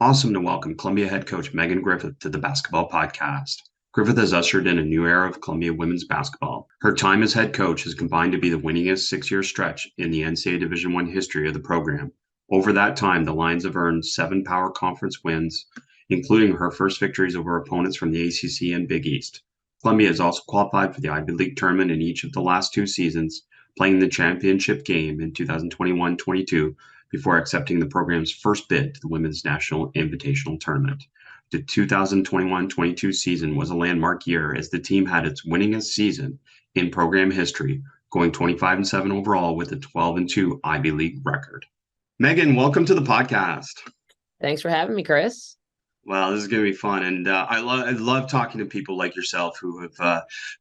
Awesome to welcome Columbia head coach Megan Griffith to the basketball podcast. Griffith has ushered in a new era of Columbia women's basketball. Her time as head coach has combined to be the winningest six-year stretch in the NCAA Division I history of the program. Over that time, the Lions have earned 7 power conference wins, including her first victories over opponents from the ACC and Big East. Columbia has also qualified for the Ivy League tournament in each of the last 2 seasons, playing the championship game in 2021-22 before accepting the program's first bid to the Women's National Invitational Tournament. The 2021-22 season was a landmark year as the team had its winningest season in program history, going 25-7 overall with a 12-2 Ivy League record. Megan, welcome to the podcast. Thanks for having me, Chris. Well, this is going to be fun, and I love talking to people like yourself who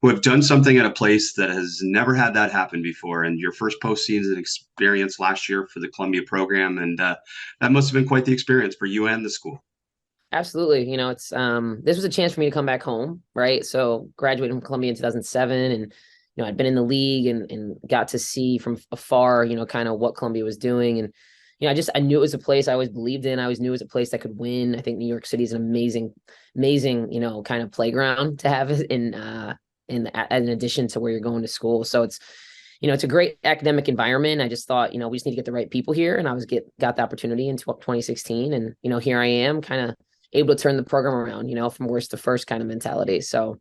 have done something at a place that has never had that happen before. And your first postseason experience last year for the Columbia program, and that must have been quite the experience for you and the school. Absolutely. It's this was a chance for me to come back home, right? So graduated from Columbia in 2007, and I'd been in the league and got to see from afar, kind of what Columbia was doing. And I knew it was a place I always believed in. I always knew it was a place that could win. I think New York City is an amazing, kind of playground to have in addition to where you're going to school. So it's a great academic environment. I just thought, we just need to get the right people here. And I got the opportunity in 2016. And, here I am kind of able to turn the program around, from worst to first kind of mentality. So,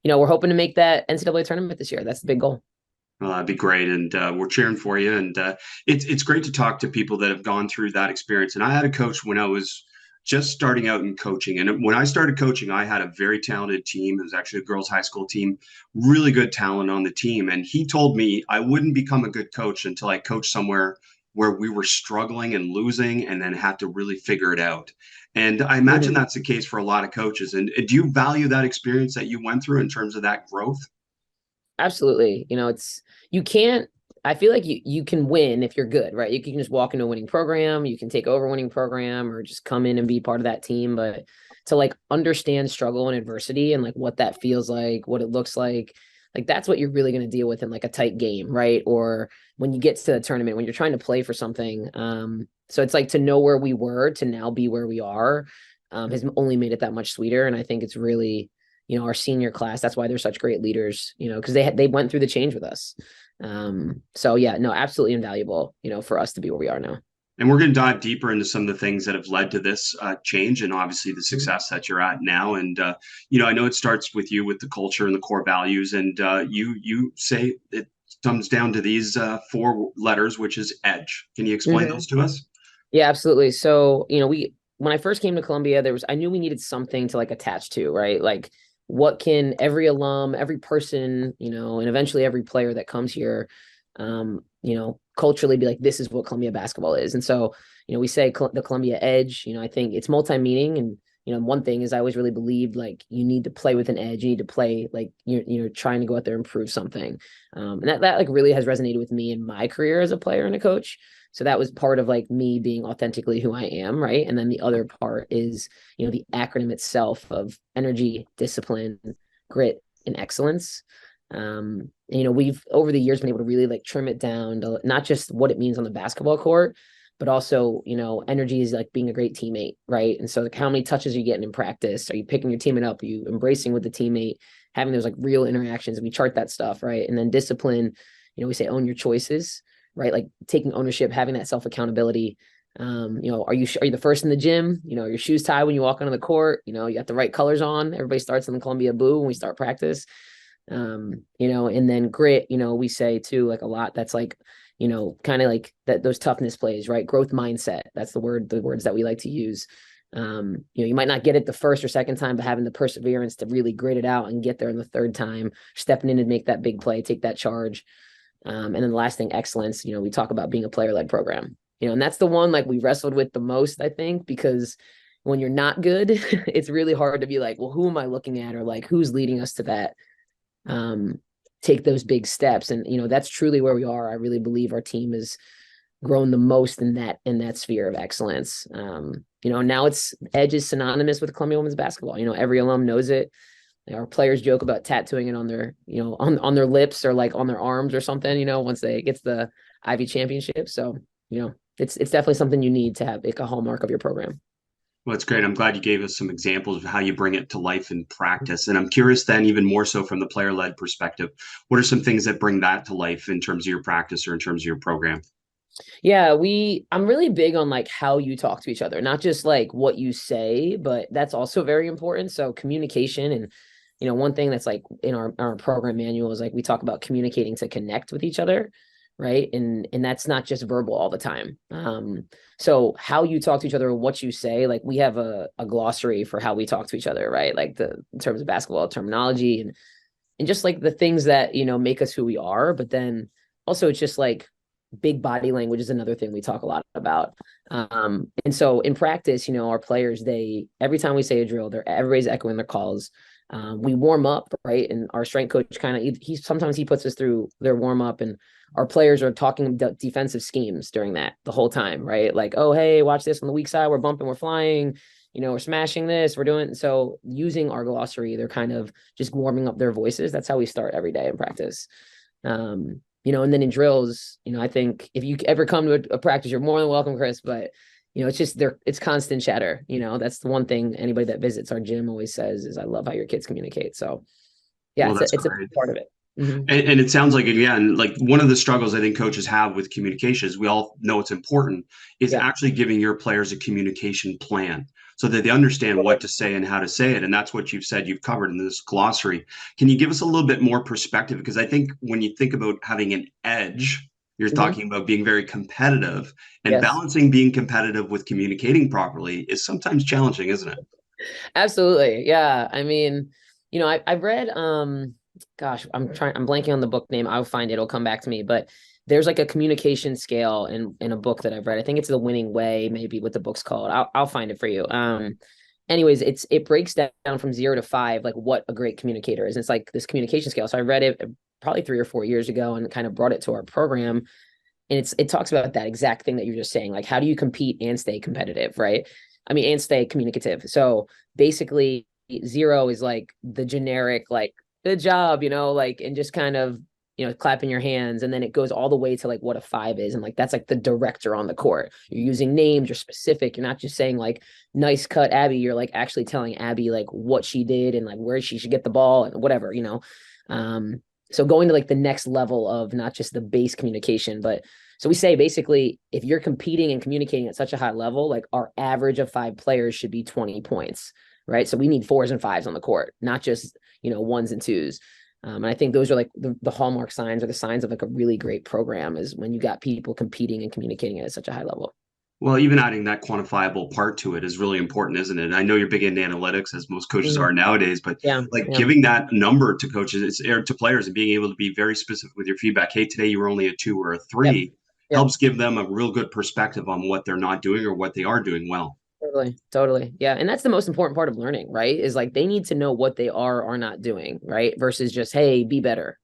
we're hoping to make that NCAA tournament this year. That's the big goal. That'd be great, and we're cheering for you. And it's great to talk to people that have gone through that experience. And I had a coach when I was just starting out in coaching. And when I started coaching, I had a very talented team. It was actually a girls' high school team, really good talent on the team. And he told me I wouldn't become a good coach until I coached somewhere where we were struggling and losing and then had to really figure it out. And I imagine that's the case for a lot of coaches. And do you value that experience that you went through in terms of that growth? Absolutely. You can't, I feel like you can win if you're good, right? You can just walk into a winning program, you can take over a winning program or just come in and be part of that team. But to understand struggle and adversity and what that feels like, what it looks like that's what you're really going to deal with in a tight game, right? Or when you get to the tournament, when you're trying to play for something. So it's to know where we were to now be where we are has only made it that much sweeter. And I think it's really, our senior class, that's why they're such great leaders, because they went through the change with us. So yeah, no, absolutely invaluable, for us to be where we are now. And we're going to dive deeper into some of the things that have led to this change and obviously the success that you're at now. And, I know it starts with you with the culture and the core values. And you say it comes down to these 4 letters, which is EDGE. Can you explain those to us? Yeah, absolutely. So, when I first came to Columbia, I knew we needed something to attach to, right? What can every alum, every person, and eventually every player that comes here, culturally be this is what Columbia basketball is. And so, we say the Columbia edge, I think it's multi-meaning. And, one thing is I always really believed you need to play with an edge. You need to play you're trying to go out there and prove something. And that really has resonated with me in my career as a player and a coach. So that was part of me being authentically who I am. Right. And then the other part is, the acronym itself of energy, discipline, grit, and excellence. We've over the years been able to really trim it down to not just what it means on the basketball court, but also, energy is being a great teammate, right? And so how many touches are you getting in practice? Are you picking your teammate up? Are you embracing with the teammate, having those real interactions? We chart that stuff, right? And then discipline, we say own your choices, right? Taking ownership, having that self-accountability. Are you the first in the gym? Your shoes tied when you walk onto the court, you got the right colors on. Everybody starts in the Columbia blue when we start practice. And then grit, we say too, a lot that's kind of that, those toughness plays, right? Growth mindset. That's the words that we like to use. You might not get it the first or second time, but having the perseverance to really grit it out and get there in the third time, stepping in and make that big play, take that charge. And then the last thing, excellence, we talk about being a player-led program, and that's the one we wrestled with the most, I think, because when you're not good, it's really hard to be well, who am I looking at? Or who's leading us to that? Take those big steps. And, that's truly where we are. I really believe our team has grown the most in that sphere of excellence. Now edge is synonymous with Columbia women's basketball. Every alum knows it. Our players joke about tattooing it on their, on their lips or on their arms or something, once they get to the Ivy championship. So, it's definitely something you need to have a hallmark of your program. Well, it's great. I'm glad you gave us some examples of how you bring it to life in practice. And I'm curious then, even more so from the player-led perspective, what are some things that bring that to life in terms of your practice or in terms of your program? Yeah, I'm really big on like how you talk to each other, not just like what you say, but that's also very important. So communication and one thing that's like in our program manual is like we talk about communicating to connect with each other, right? And that's not just verbal all the time. So how you talk to each other, what you say, like we have a glossary for how we talk to each other, right? Like in terms of basketball terminology and just like the things that make us who we are, but then also it's just like big body language is another thing we talk a lot about. And so in practice, our players, every time we say a drill, everybody's echoing their calls. We warm up, right? And our strength coach sometimes he puts us through their warm up, and our players are talking defensive schemes during that the whole time, right? Like, oh, hey, watch this on the weak side. We're bumping, we're flying, we're smashing this, we're doing. So using our glossary, they're kind of just warming up their voices. That's how we start every day in practice. And then in drills, I think if you ever come to a practice, you're more than welcome, Chris, but it's just it's constant chatter. That's the one thing anybody that visits our gym always says is I love how your kids communicate. So yeah, Well, that's it's a great. part of it. Mm-hmm. And it sounds like, again, like one of the struggles I think coaches have with communication is we all know it's important, is Yeah. actually giving your players a communication plan so that they understand what to say and how to say it. And that's what you've said you've covered in this glossary. Can you give us a little bit more perspective? Because I think when you think about having an edge, you're Mm-hmm. talking about being very competitive, and Yes, balancing being competitive with communicating properly is sometimes challenging, isn't it? absolutely. Yeah. I mean, I've read, gosh, I'm blanking on the book name. I'll find it. It'll come back to me, but there's like a communication scale in a book that I've read. I think it's The Winning Way, maybe what the book's called. I'll find it for you. Anyways, it breaks down from 0 to 5, like what a great communicator is. And it's like this communication scale. So I read it probably 3 or 4 years ago and kind of brought it to our program. And it talks about that exact thing that you're just saying. Like, how do you compete and stay competitive, right? I mean, and stay communicative. So basically 0 is like the generic, like, good job, like, and just kind of, clapping your hands. And then it goes all the way to like what a 5 is. And like, that's like the director on the court. You're using names, you're specific. You're not just saying like, nice cut, Abby. You're like actually telling Abby like what she did and like where she should get the ball and whatever. So going to like the next level of not just the base communication, but so we say basically if you're competing and communicating at such a high level, like our average of 5 players should be 20 points, right? So we need 4s and 5s on the court, not just, 1s and 2s. And I think those are like the hallmark signs or the signs of like a really great program is when you got people competing and communicating at such a high level. Well, even adding that quantifiable part to it is really important, isn't it? I know you're big into analytics, as most coaches Mhm. are nowadays, but Yeah. like Yeah. giving that number to coaches or to players and being able to be very specific with your feedback. Hey, today you were only a 2 or a Yep. 3 Yep. helps give them a real good perspective on what they're not doing or what they are doing well. Totally. Totally. Yeah. And that's the most important part of learning, right? Is like they need to know what they are not doing, right? Versus just, hey, be better,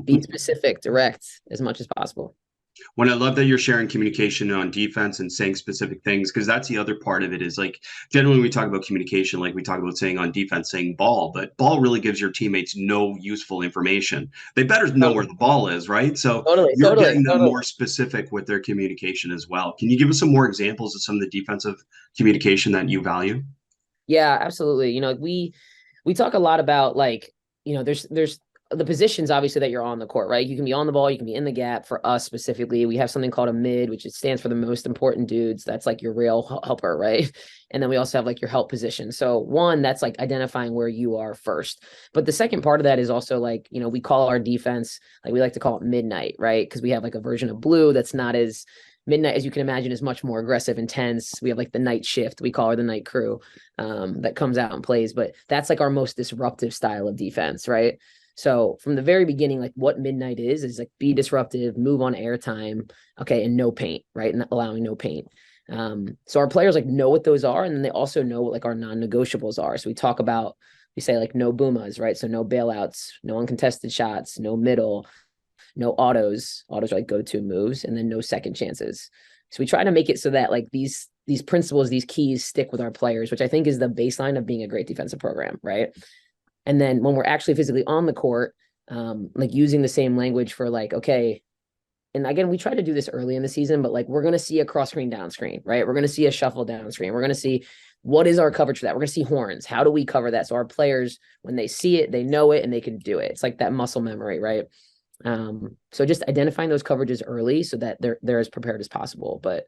be specific, direct as much as possible. When I love that you're sharing communication on defense and saying specific things, because that's the other part of it is like generally we talk about communication, like we talk about saying on defense, saying ball, but ball really gives your teammates no useful information. They better know where Totally. the ball is, right? So Totally. you're Totally. getting them Totally. more specific with their communication as well. Can you give us some more examples of some of the defensive communication that you value? Yeah, absolutely. We talk a lot about like, there's the positions obviously that you're on the court, right? You can be on the ball, you can be in the gap. For us specifically, we have something called a mid, which it stands for the most important dudes. That's like your real helper, right? And then we also have like your help position. So one, that's like identifying where you are first. But the second part of that is also like, we call our defense, like we like to call it midnight, right? Because we have like a version of blue that's not as midnight, as you can imagine, is much more aggressive, intense. We have like the night shift. We call her the night crew that comes out and plays. But that's like our most disruptive style of defense, right? So from the very beginning, like what midnight is like be disruptive, move on airtime, okay, and no paint, right? And allowing no paint. So our players like know what those are, and then they also know what like our non-negotiables are. So we say like no boomas, right? So no bailouts, no uncontested shots, no middle, no autos. Autos are like go-to moves, and then no second chances. So we try to make it so that like these principles, these keys stick with our players, which I think is the baseline of being a great defensive program, right? And then when we're actually physically on the court, like using the same language for like, okay, and again, we try to do this early in the season, but like we're going to see a cross screen down screen, right? We're going to see a shuffle down screen. We're going to see what is our coverage for that? We're going to see horns. How do we cover that? So our players, when they see it, they know it and they can do it. It's like that muscle memory, right? So just identifying those coverages early so that they're as prepared as possible. But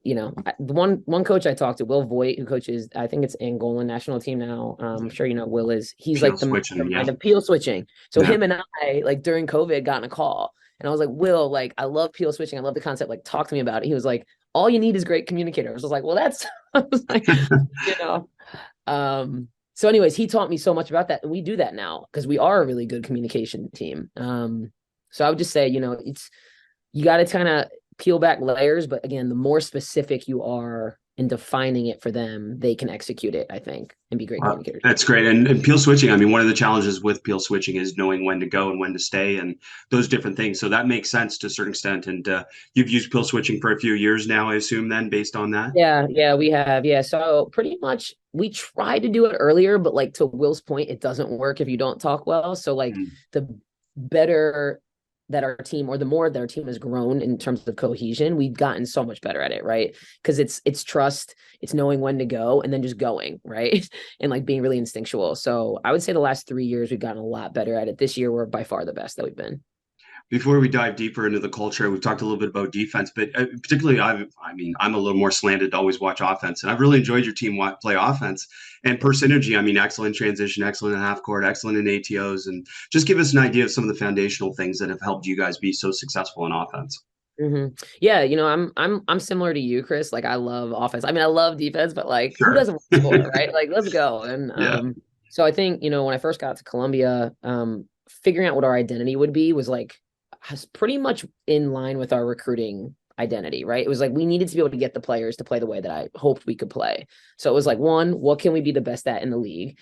the one coach I talked to, Will Voigt, who coaches, I think it's Angolan national team now. I'm sure Will is. He's Peel like the switching, mastermind of peel switching. So him and I, like during COVID, got in a call, and I was like, Will, like I love peel switching. I love the concept. Like talk to me about it. He was like, all you need is great communicators. I was like, well, that's I was like, So anyways, he taught me so much about that, and we do that now because we are a really good communication team. So I would just say, you got to kind of peel back layers, but again, the more specific you are in defining it for them, they can execute it, I think, and be great communicators. That's great. And peel switching, I mean, one of the challenges with peel switching is knowing when to go and when to stay and those different things. So that makes sense to a certain extent. And you've used peel switching for a few years now, I assume, then, based on that? Yeah, we have. Yeah. So pretty much we tried to do it earlier, but like to Will's point, it doesn't work if you don't talk well. So like the better that our team, or the more that our team has grown in terms of cohesion, we've gotten so much better at it, right? Because it's trust, it's knowing when to go and then just going, right? And like being really instinctual. So I would say the last 3 years we've gotten a lot better at it. This year we're by far the best that we've been. Before we dive deeper into the culture, we've talked a little bit about defense, but particularly, I'm a little more slanted to always watch offense, and I've really enjoyed your team play offense and per synergy. I mean, excellent transition, excellent in half court, excellent in ATOs, and just give us an idea of some of the foundational things that have helped you guys be so successful in offense. Yeah, I'm similar to you, Chris. Like I love offense. I mean, I love defense, but like Sure. who doesn't want to score, right? Like let's go. And so I think, when I first got to Columbia, figuring out what our identity would be was pretty much in line with our recruiting identity, right? It was like we needed to be able to get the players to play the way that I hoped we could play. So it was like, one, what can we be the best at in the league?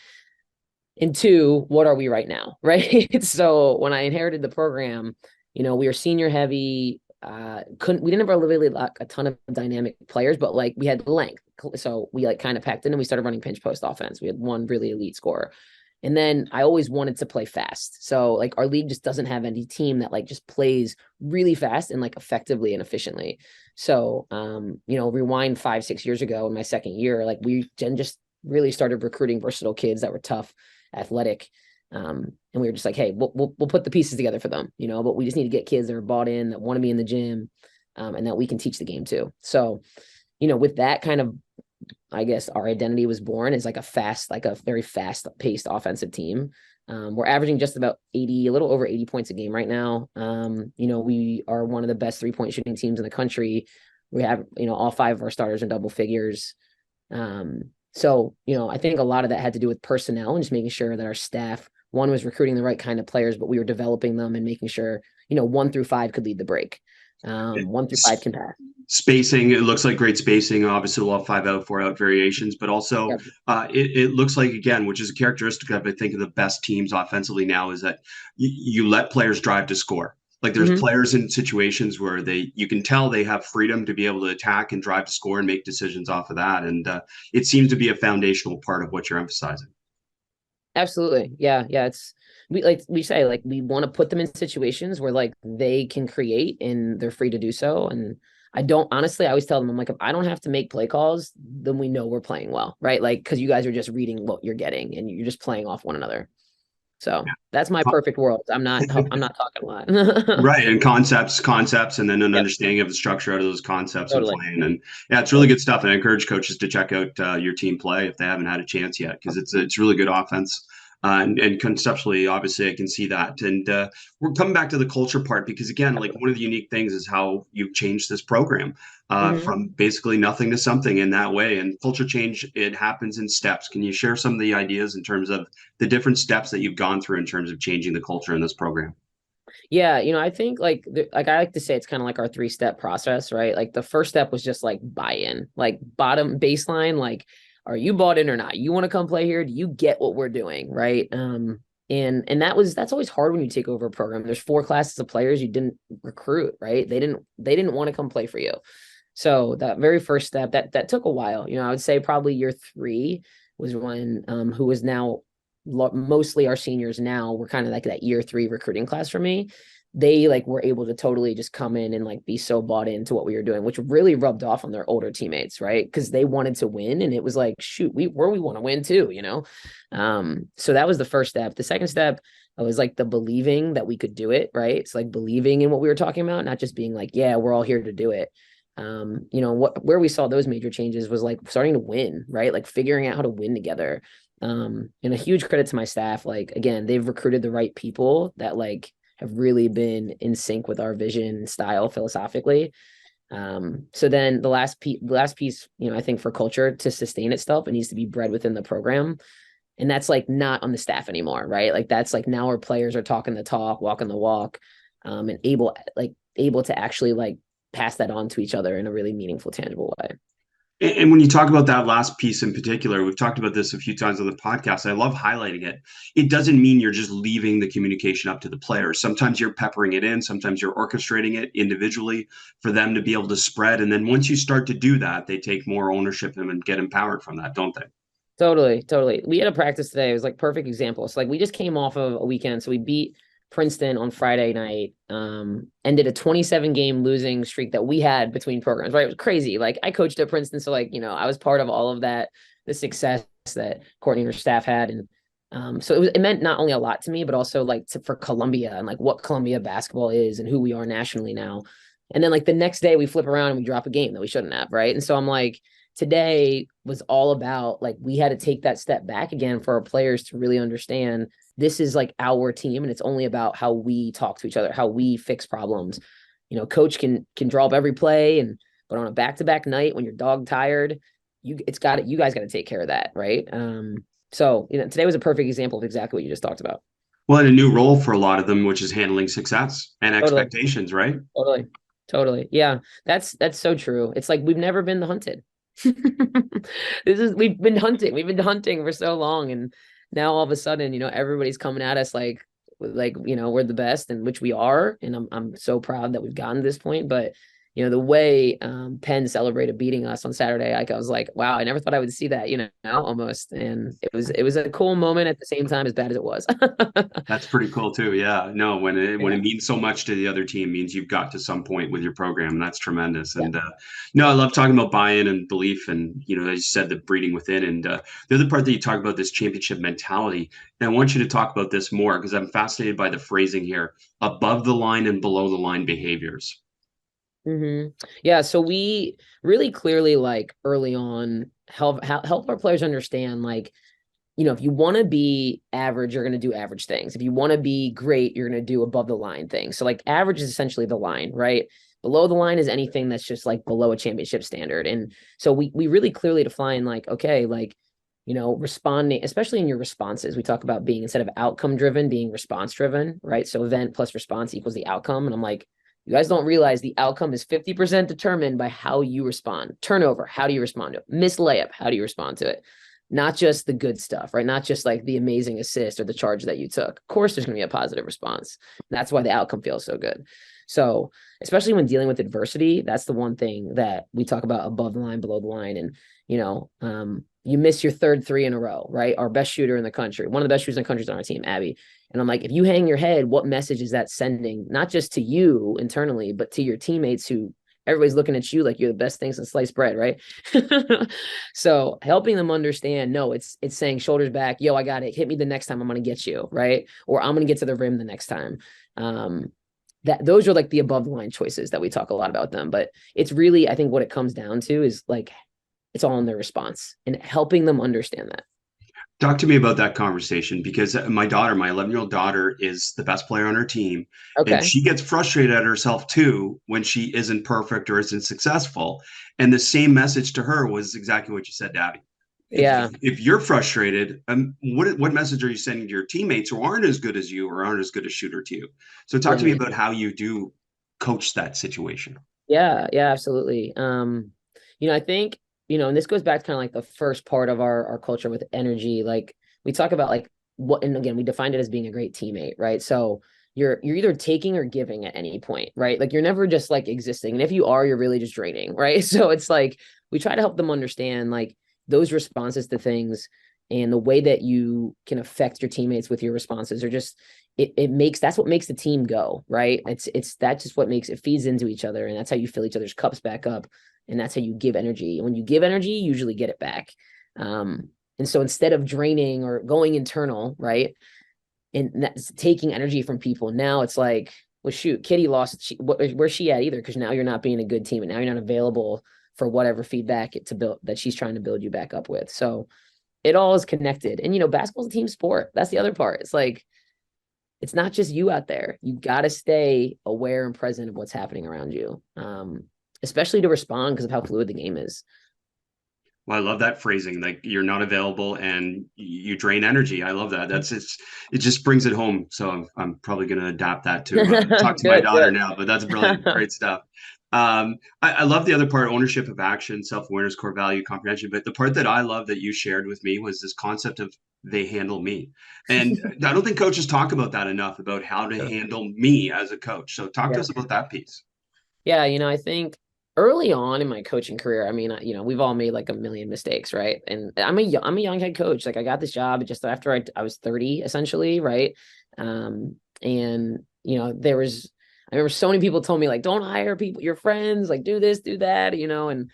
And two, what are we right now, right? So when I inherited the program, we were senior heavy. We didn't have really like a ton of dynamic players, but like we had length. So we like kind of packed in and we started running pinch post offense. We had one really elite scorer. And then I always wanted to play fast. So like our league just doesn't have any team that like just plays really fast and like effectively and efficiently. So, rewind 5-6 years ago in my second year, like we just really started recruiting versatile kids that were tough, athletic. And we were just like, hey, we'll put the pieces together for them, but we just need to get kids that are bought in, that want to be in the gym, and that we can teach the game too. So, with that kind of, I guess our identity was born as like a very fast paced offensive team. We're averaging just about a little over 80 points a game right now. We are one of the best 3-point shooting teams in the country. We have, all 5 of our starters in double figures. So, I think a lot of that had to do with personnel and just making sure that our staff, one, was recruiting the right kind of players, but we were developing them and making sure, 1 through 5 could lead the break. 1 through 5 can pass. Spacing, it looks like great spacing. Obviously, we'll have 5 out, 4 out variations, but also it looks like, again, which is a characteristic of, I think, of the best teams offensively now, is that you let players drive to score. Like there's players in situations where you can tell they have freedom to be able to attack and drive to score and make decisions off of that. And it seems to be a foundational part of what you're emphasizing. Absolutely. Yeah. We say like we want to put them in situations where like they can create and they're free to do so. And I always tell them, I'm like, if I don't have to make play calls, then we know we're playing well, right? Like, because you guys are just reading what you're getting and you're just playing off one another. So that's my perfect world. I'm not talking a lot. Right. And concepts, and then an understanding of the structure out of those concepts and playing. And yeah, it's really good stuff. And I encourage coaches to check out your team play if they haven't had a chance yet, because it's really good offense. And conceptually, obviously, I can see that. And we're coming back to the culture part, because, again, like one of the unique things is how you've changed this program from basically nothing to something in that way. And culture change, it happens in steps. Can you share some of the ideas in terms of the different steps that you've gone through in terms of changing the culture in this program? Yeah, I think like I like to say it's kind of like our 3-step process, right? Like the first step was just like buy-in, like bottom baseline, like, are you bought in or not? You want to come play here? Do you get what we're doing? Right. And that's always hard when you take over a program. There's 4 classes of players you didn't recruit, right? They didn't want to come play for you. So that very first step that took a while. I would say probably year 3 was when who was now mostly our seniors now, we're kind of like that year 3 recruiting class for me. they like were able to totally just come in and like be so bought into what we were doing, which really rubbed off on their older teammates, right? Because they wanted to win, and it was like, shoot, we want to win too, you know. So that was the first step. The second step was like the believing that we could do it, right? It's like believing in what we were talking about, not just being like, yeah, we're all here to do it. You know, where we saw those major changes was like starting to win, right? Like figuring out how to win together. And a huge credit to my staff. Like, again, they've recruited the right people that like have really been in sync with our vision, style, philosophically. So then the last piece, you know, I think for culture to sustain itself, it needs to be bred within the program. And that's like not on the staff anymore, right? Like that's like now our players are talking the talk, walking the walk, and able to actually like pass that on to each other in a really meaningful, tangible way. And when you talk about that last piece in particular, we've talked about this a few times on the podcast. I love highlighting it. It doesn't mean you're just leaving the communication up to the players. Sometimes you're peppering it in. Sometimes you're orchestrating it individually for them to be able to spread. And then once you start to do that, they take more ownership and get empowered from that, don't they? Totally. We had a practice today. It was like perfect example. So like we just came off of a weekend. So we beat Princeton on Friday night, ended a 27 game losing streak that we had between programs, right? It was crazy. Like I coached at Princeton. So like, you know, I was part of all of that, the success that Courtney and her staff had. And so it meant not only a lot to me, but also like for Columbia and like what Columbia basketball is and who we are nationally now. And then like the next day we flip around and we drop a game that we shouldn't have. Right. And so I'm like, today was all about like, we had to take that step back again for our players to really understand this is like our team. And it's only about how we talk to each other, how we fix problems. You know, coach can draw up every play but on a back-to-back night when you're dog tired, you guys got to take care of that. Right. So, you know, today was a perfect example of exactly what you just talked about. Well, and a new role for a lot of them, which is handling success and expectations, right? Totally. Yeah. That's so true. It's like, we've never been the hunted. We've been hunting for so long, and now all of a sudden, you know, everybody's coming at us like, you know, we're the best, and which we are, and I'm so proud that we've gotten to this point. But you know, the way Penn celebrated beating us on Saturday, I was like, wow, I never thought I would see that, you know, almost. And it was a cool moment at the same time, as bad as it was. That's pretty cool too. Yeah. No, when it means so much to the other team, means you've got to some point with your program. That's tremendous. And no, I love talking about buy-in and belief, and you know, as you said, the breeding within. And the other part that you talk about, this championship mentality. And I want you to talk about this more because I'm fascinated by the phrasing here: above the line and below the line behaviors. Mm-hmm. Yeah. So we really clearly, like early on, help our players understand, like, you know, if you want to be average, you're going to do average things. If you want to be great, you're going to do above the line things. So like average is essentially the line, right? Below the line is anything that's just like below a championship standard. And so we really clearly define like, okay, like, you know, responding, especially in your responses, we talk about being, instead of outcome driven, being response driven, right? So event plus response equals the outcome. And I'm like, you guys don't realize the outcome is 50% determined by how you respond. Turnover, how do you respond to it? Missed layup, how do you respond to it? Not just the good stuff, right? Not just like the amazing assist or the charge that you took. Of course, there's going to be a positive response. That's why the outcome feels so good. So, especially when dealing with adversity, that's the one thing that we talk about: above the line, below the line. And, you know, you miss your third three in a row, right? Our best shooter in the country, one of the best shooters in the country is on our team, Abby. And I'm like, if you hang your head, what message is that sending? Not just to you internally, but to your teammates, who everybody's looking at you like you're the best thing since sliced bread, right? So helping them understand, no, it's saying shoulders back, yo, I got it. Hit me the next time, I'm going to get you, right? Or I'm going to get to the rim the next time. That those are like the above the line choices that we talk a lot about them. But it's really, I think what it comes down to is like, it's all in their response and helping them understand that. Talk to me about that conversation, because my 11-year-old daughter, is the best player on her team. Okay. And she gets frustrated at herself too when she isn't perfect or isn't successful. And the same message to her was exactly what you said, Abby. If you're frustrated, what message are you sending to your teammates who aren't as good as you or aren't as good a shooter to you? So talk to me about how you do coach that situation. Yeah, absolutely. You know, I think, you know, and this goes back to kind of like the first part of our culture with energy. Like we talk about like what, and again, we defined it as being a great teammate, right? So you're either taking or giving at any point, right? Like you're never just like existing. And if you are, you're really just draining, right? So it's like, we try to help them understand like those responses to things And the way that you can affect your teammates with your responses are just, that's what makes the team go, right? That's just what makes it, feeds into each other. And that's how you fill each other's cups back up. And that's how you give energy. And when you give energy, you usually get it back. And so instead of draining or going internal, right, and that's taking energy from people, now it's like, well, shoot, Kitty lost. Where's she at either? Because now you're not being a good team, and now you're not available for whatever feedback to build that she's trying to build you back up with. So it all is connected. And basketball's a team sport. That's the other part. It's like, it's not just you out there. You got to stay aware and present of what's happening around you, especially to respond because of how fluid the game is. Well, I love that phrasing. Like, you're not available and you drain energy. I love that. It just brings it home. So I'm probably going to adapt that to talk to my daughter now, but that's brilliant. Great stuff. I love the other part, ownership of action, self-awareness, core value, comprehension. But the part that I love that you shared with me was this concept of they handle me. And I don't think coaches talk about that enough, about how to handle me as a coach. So talk to us about that piece. Yeah. I think early on in my coaching career, I mean, we've all made like a million mistakes, right? And I'm a young head coach. Like, I got this job just after I was 30, essentially, right? And I remember so many people told me, like, don't hire people, your friends, like, do this, do that, and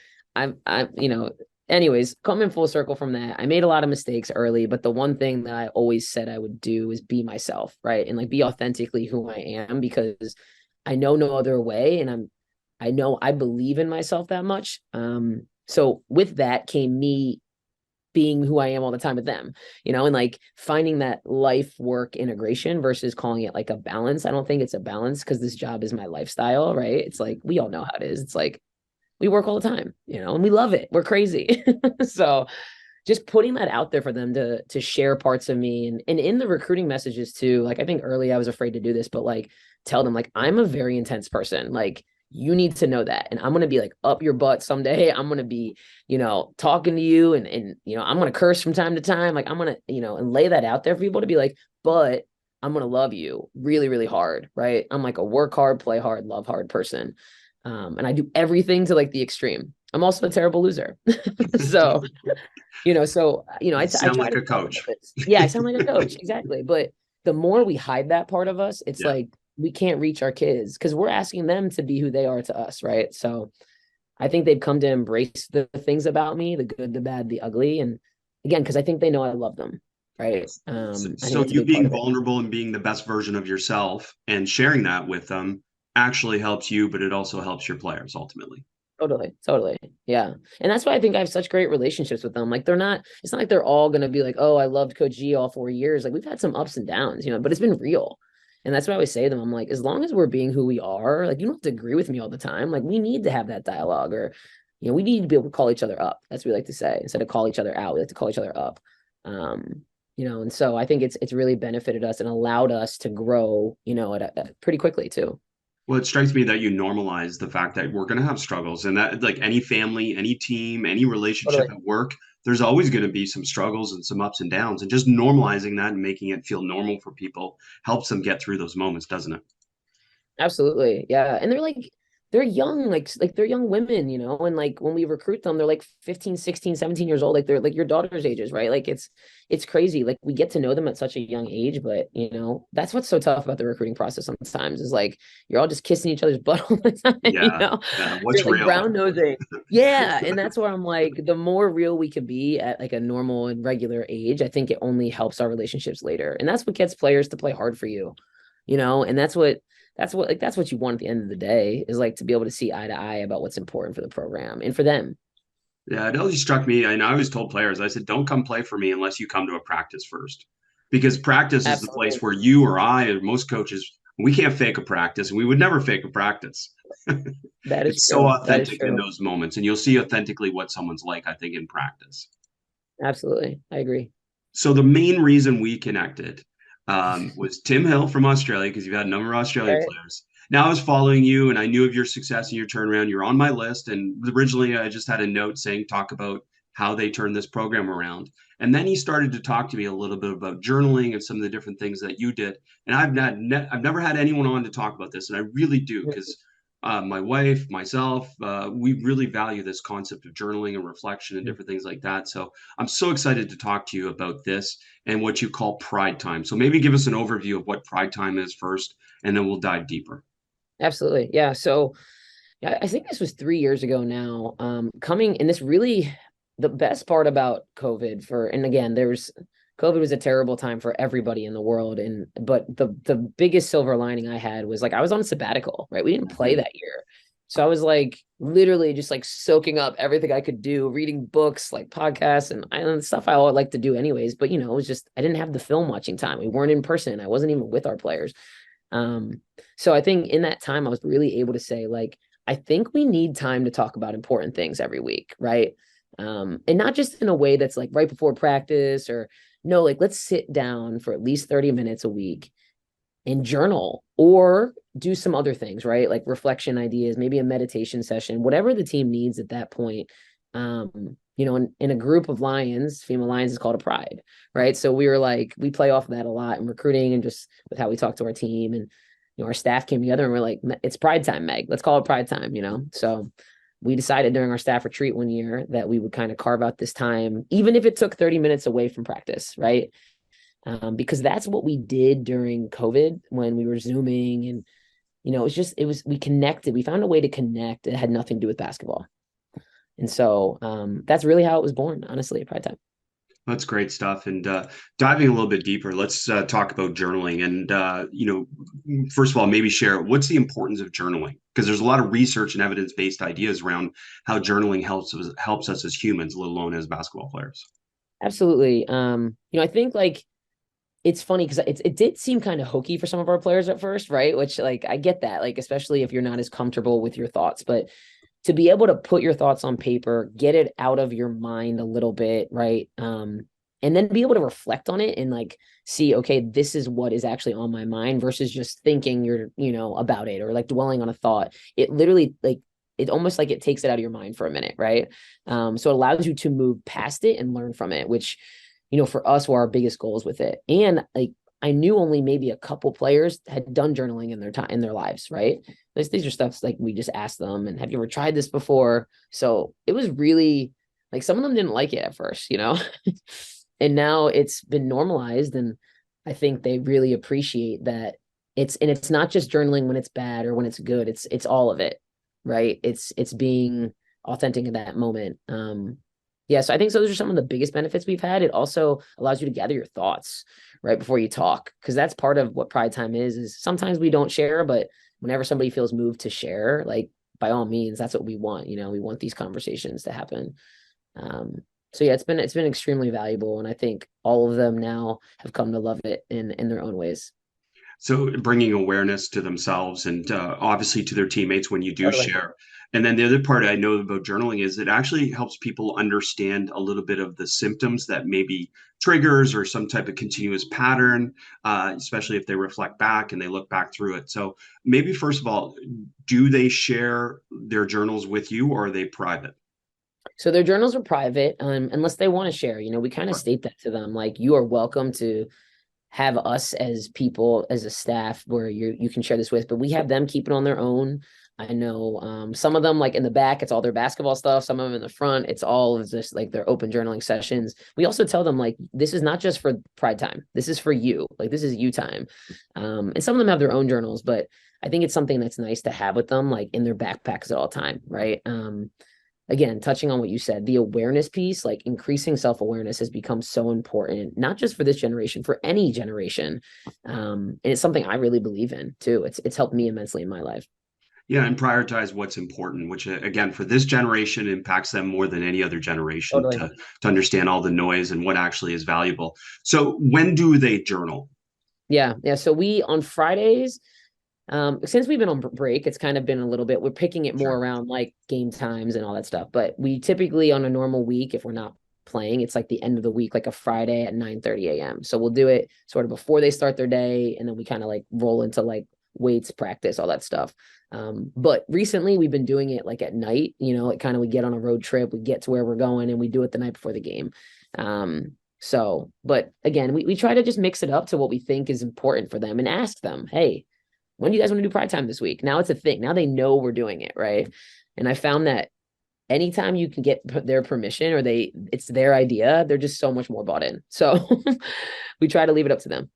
anyways, coming full circle from that, I made a lot of mistakes early, but the one thing that I always said I would do is be myself, right? And like, be authentically who I am, because I know no other way. And I know I believe in myself that much. So with that came me being who I am all the time with them, and like finding that life work integration versus calling it like a balance. I don't think it's a balance, because this job is my lifestyle, right? It's like, we all know how it is. It's like, we work all the time, and we love it. We're crazy. So just putting that out there for them to share parts of me, and in the recruiting messages too. Like, I think early I was afraid to do this, but like, tell them, like, I'm a very intense person. Like, you need to know that. And I'm going to be like up your butt someday. I'm going to be, talking to you and I'm going to curse from time to time. Like, I'm going to, and lay that out there for people to be like, but I'm going to love you really, really hard. Right. I'm like a work hard, play hard, love hard person. And I do everything to like the extreme. I'm also a terrible loser. So, I sound try like to a coach. Yeah, I sound like a coach. Exactly. But the more we hide that part of us, it's like, we can't reach our kids, because we're asking them to be who they are to us, right? So I think they've come to embrace the things about me, the good, the bad, the ugly. And again, because I think they know I love them, right? So you being vulnerable and being the best version of yourself and sharing that with them actually helps you, but it also helps your players ultimately. Totally. Yeah. And that's why I think I have such great relationships with them. Like, it's not like they're all going to be like, oh, I loved Coach G all 4 years. Like, we've had some ups and downs, but it's been real. And that's what I always say to them. I'm like, as long as we're being who we are, like, you don't have to agree with me all the time. Like, we need to have that dialogue, or, we need to be able to call each other up. That's what we like to say. Instead of call each other out, we like to call each other up. And so I think it's really benefited us and allowed us to grow, pretty quickly too. Well, it strikes me that you normalize the fact that we're going to have struggles, and that, like, any family, any team, any relationship at work, there's always going to be some struggles and some ups and downs, and just normalizing that and making it feel normal for people helps them get through those moments, doesn't it? Absolutely. Yeah. And they're young, like they're young women, and like when we recruit them, they're like 15, 16, 17 years old. Like, they're like your daughter's ages, right? Like, it's crazy. Like, we get to know them at such a young age, but that's what's so tough about the recruiting process sometimes, is like, you're all just kissing each other's butt all the time, Yeah. What's you're like real? brown nosing. Yeah. And that's where I'm like, the more real we can be at like a normal and regular age, I think it only helps our relationships later. And that's what gets players to play hard for you, and that's what you want at the end of the day, is like to be able to see eye to eye about what's important for the program and for them. Yeah, it always struck me. And I always told players, I said, don't come play for me unless you come to a practice first. Because practice is the place where you or I, or most coaches, we can't fake a practice, and we would never fake a practice. That is It's true. so authentic in those moments. And you'll see authentically what someone's like, I think, in practice. Absolutely. I agree. So the main reason we connected was Tim Hill from Australia, because you've had a number of Australian players. Now, I was following you and I knew of your success and your turnaround. You're on my list. And originally, I just had a note saying, talk about how they turned this program around. And then he started to talk to me a little bit about journaling and some of the different things that you did. And I've never had anyone on to talk about this. And I really do, because my wife, myself, we really value this concept of journaling and reflection and different things like that. So I'm so excited to talk to you about this and what you call pride time. So maybe give us an overview of what pride time is first, and then we'll dive deeper. Absolutely. Yeah. So yeah, I think this was 3 years ago now. Coming and this really the best part about COVID and again, COVID was a terrible time for everybody in the world. But the biggest silver lining I had was like I was on sabbatical, right? We didn't play that year. So I was like literally just like soaking up everything I could do, reading books, like podcasts and stuff I would like to do anyways. But it was just I didn't have the film watching time. We weren't in person. I wasn't even with our players. So I think in that time I was really able to say like I think we need time to talk about important things every week, right? And not just in a way that's like right before practice or no, like let's sit down for at least 30 minutes a week and journal or do some other things, right? Like reflection ideas, maybe a meditation session, whatever the team needs at that point. In a group of lions, female lions is called a pride, right? So we were like, we play off of that a lot in recruiting and just with how we talk to our team and our staff came together and we're like, it's pride time, Meg. Let's call it pride time. So we decided during our staff retreat one year that we would kind of carve out this time, even if it took 30 minutes away from practice, right? Because that's what we did during COVID when we were Zooming and, we connected. We found a way to connect. It had nothing to do with basketball. And so that's really how it was born, honestly, at Pride Time. That's great stuff. And diving a little bit deeper, let's talk about journaling. And, first of all, maybe share what's the importance of journaling? Because there's a lot of research and evidence-based ideas around how journaling helps us as humans, let alone as basketball players. Absolutely. I think like it's funny because it did seem kind of hokey for some of our players at first, right? Which like I get that, like especially if you're not as comfortable with your thoughts, but to be able to put your thoughts on paper, get it out of your mind a little bit, right? And then be able to reflect on it and like see, okay, this is what is actually on my mind versus just thinking about it or like dwelling on a thought. It literally like it almost like it takes it out of your mind for a minute, right? So it allows you to move past it and learn from it, which for us were our biggest goals with it. And like I knew only maybe a couple players had done journaling in their lives, right? These are stuff like we just asked them, and have you ever tried this before? So it was really like some of them didn't like it at first, and now it's been normalized, and I think they really appreciate that it's not just journaling when it's bad or when it's good. It's all of it, right? It's being authentic in that moment. Yeah, so I think those are some of the biggest benefits we've had. It also allows you to gather your thoughts right before you talk, because that's part of what Pride Time is sometimes we don't share, but whenever somebody feels moved to share, like by all means, that's what we want. We want these conversations to happen. So yeah, it's been extremely valuable, and I think all of them now have come to love it in their own ways. So bringing awareness to themselves and obviously to their teammates when you do Totally. share. And then the other part I know about journaling is it actually helps people understand a little bit of the symptoms that maybe triggers or some type of continuous pattern, especially if they reflect back and they look back through it. So maybe first of all, do they share their journals with you or are they private? So their journals are private, unless they want to share. We kind of state that to them, like you are welcome to have us as people, as a staff, where you can share this with, but we have them keep it on their own. I know some of them, like in the back, it's all their basketball stuff. Some of them in the front, it's all of just like their open journaling sessions. We also tell them like, this is not just for Pride Time. This is for you. Like this is you time. And some of them have their own journals, but I think it's something that's nice to have with them, like in their backpacks at all time, right? Again, touching on what you said, the awareness piece, like increasing self-awareness has become so important, not just for this generation, for any generation. And it's something I really believe in too. It's helped me immensely in my life. Yeah, and prioritize what's important, which again for this generation impacts them more than any other generation Totally. to understand all the noise and what actually is valuable. So when do they journal? Yeah. Yeah. So we on Fridays, since we've been on break, it's kind of been a little bit, we're picking it more Sure. around like game times and all that stuff. But we typically on a normal week, if we're not playing, it's like the end of the week, like a Friday at 9:30 a.m. So we'll do it sort of before they start their day. And then we kind of like roll into like weights, practice, all that stuff. But recently we've been doing it like at night, it kind of, we get on a road trip, we get to where we're going and we do it the night before the game. But again, we try to just mix it up to what we think is important for them and ask them, hey, when do you guys want to do pride time this week? Now it's a thing. Now they know we're doing it, right? And I found that anytime you can get their permission or it's their idea, they're just so much more bought in. So we try to leave it up to them.